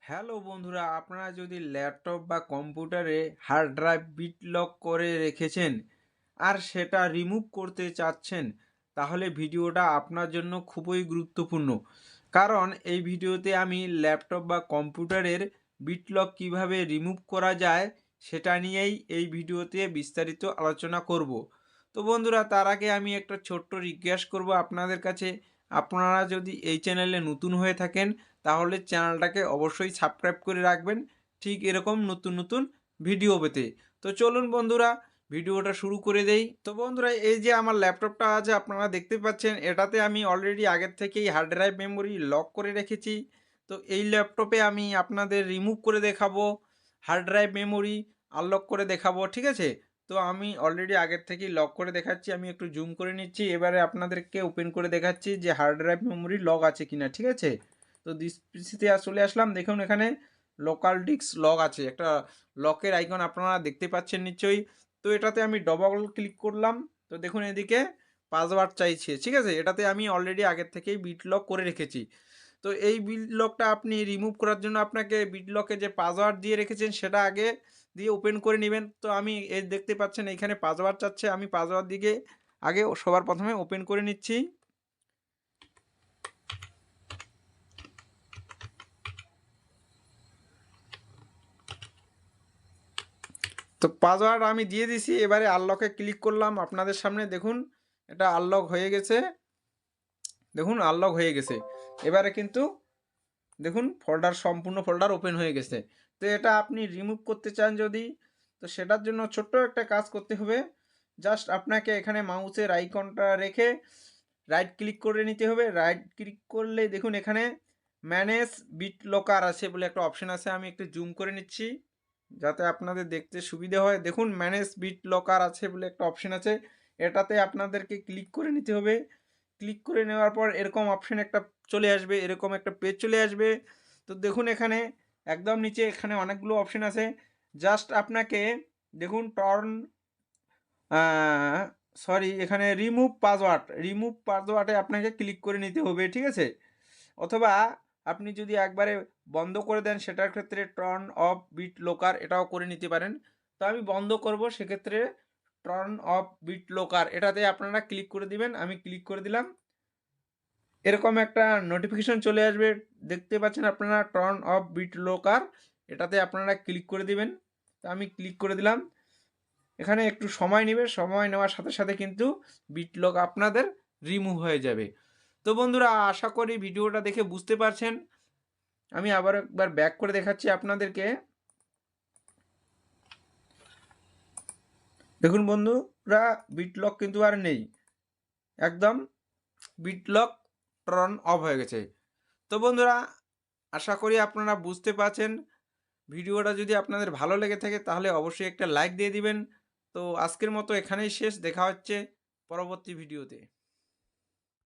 Hello বন্ধুরা, আপনারা যদি ল্যাপটপ বা কম্পিউটারে হার্ড ড্রাইভ বিট লক করে রেখেছেন আর সেটা রিমুভ করতে চাচ্ছেন, তাহলে ভিডিওটা আপনার জন্য খুবই গুরুত্বপূর্ণ। কারণ এই ভিডিওতে আমি ল্যাপটপ বা কম্পিউটারের বিট লক কীভাবে রিমুভ করা যায় সেটা নিয়েই এই ভিডিওতে বিস্তারিত আলোচনা করব। তো বন্ধুরা, তার আগে আমি একটা ছোট্ট রিকোয়েস্ট করব আপনাদের কাছে। আপনারা যদি এই চ্যানেলে নতুন হয়ে থাকেন তাহলে চ্যানেলটাকে অবশ্যই সাবস্ক্রাইব করে রাখবেন, ঠিক এরকম নতুন নতুন ভিডিও পেতে। তো চলুন বন্ধুরা, ভিডিওটা শুরু করে দেই। তো বন্ধুরা, এই যে আমার ল্যাপটপটা আছে আপনারা দেখতে পাচ্ছেন, এটাতে আমি অলরেডি আগের থেকেই হার্ড ড্রাইভ মেমোরি লক করে রেখেছি। তো এই ল্যাপটপে আমি আপনাদের রিমুভ করে দেখাবো, হার্ড ড্রাইভ মেমোরি আনলক করে দেখাবো, ঠিক আছে? তো আমি অলরেডি আগের থেকেই লক করে দেখাচ্ছি। আমি একটু জুম করে নিচ্ছি, এবারে আপনাদেরকে ওপেন করে দেখাচ্ছি যে হার্ড ড্রাইভ মেমোরি লক আছে কিনা, ঠিক আছে? তো পিসিতে চলে আসলাম। দেখুন এখানে লোকাল ডিস্ক লক আছে, একটা লকের আইকন আপনারা দেখতে পাচ্ছেন নিশ্চয়ই। তো এটাতে আমি ডবল ক্লিক করলাম। তো দেখুন এদিকে পাসওয়ার্ড চাইছে, ঠিক আছে? এটাতে আমি অলরেডি আগের থেকেই বিট লক করে রেখেছি। তো এই বিট লকটা আপনি রিমুভ করার জন্য আপনাকে বিট লকে যে পাসওয়ার্ড দিয়ে রেখেছেন সেটা আগে দিয়ে ওপেন করে নেবেন। তো আমি এই দেখতে পাচ্ছেন এইখানে পাসওয়ার্ড চাচ্ছে, আমি পাসওয়ার্ড দিকে আগে সবার প্রথমে ওপেন করে নিচ্ছি। তো পাসওয়ার্ড আমি দিয়ে দিছি, এবারে আনলকে ক্লিক করলাম। আপনাদের সামনে দেখুন এটা আনলক হয়ে গেছে, দেখুন আনলক হয়ে গেছে। এবারে কিন্তু দেখুন ফোল্ডার, সম্পূর্ণ ফোল্ডার ওপেন হয়ে গেছে। তো এটা আপনি রিমুভ করতে চান যদি, তো সেটার জন্য ছোট্ট একটা কাজ করতে হবে। জাস্ট আপনাকে এখানে মাউসের আইকনটা রেখে রাইট ক্লিক করে নিতে হবে। রাইট ক্লিক করলে দেখুন এখানে ম্যানেজ বিট লকার আছে বলে একটা অপশন আছে। আমি একটু জুম করে নিচ্ছি যাতে আপনাদের দেখতে সুবিধা হয়। দেখুন ম্যানেজ বিট লকার আছে বলে একটা অপশন আছে, এটাতে আপনাদেরকে ক্লিক করে নিতে হবে। ক্লিক করে নেওয়ার পর এরকম অপশন একটা চলে আসবে, এরকম একটা পেজ চলে আসবে। তো দেখুন এখানে একদম নিচে এখানে অনেকগুলো অপশন আছে। জাস্ট আপনাকে দেখুন এখানে রিমুভ পাসওয়ার্ডে আপনাকে ক্লিক করে নিতে হবে, ঠিক আছে? অথবা আপনি যদি একবারে বন্ধ করে দেন সেটার ক্ষেত্রে টার্ন অফ বিট লকার এটাও করে নিতে পারেন। তো আমি বন্ধ করব, সেক্ষেত্রে টার্ন অফ বিট লকার এটাতে আপনারা ক্লিক করে দিবেন। আমি ক্লিক করে দিলাম, এরকম একটা নোটিফিকেশন চলে আসবে, দেখতে পাচ্ছেন আপনারা টার্ন অফ বিট লকার, এটাতে আপনারা ক্লিক করে দিবেন। তো আমি ক্লিক করে দিলাম। এখানে একটু সময় নেবে, সময় নেওয়ার সাথে সাথে কিন্তু বিট লক আপনাদের রিমুভ হয়ে যাবে। তো বন্ধুরা, আশা করি ভিডিওটা দেখে বুঝতে পারছেন। আমি আবার একবার ব্যাক করে দেখাচ্ছি আপনাদেরকে। দেখুন বন্ধুরা, বিট লক কিন্তু আর নেই, একদম বিট লক টার্ন অফ হয়ে গেছে। তো বন্ধুরা, আশা করি আপনারা বুঝতে পারছেন। ভিডিওটা যদি আপনাদের ভালো লেগে থাকে তাহলে অবশ্যই একটা লাইক দিয়ে দিবেন। তো আজকের মতো এখানেই শেষ, দেখা হচ্ছে পরবর্তী ভিডিওতে।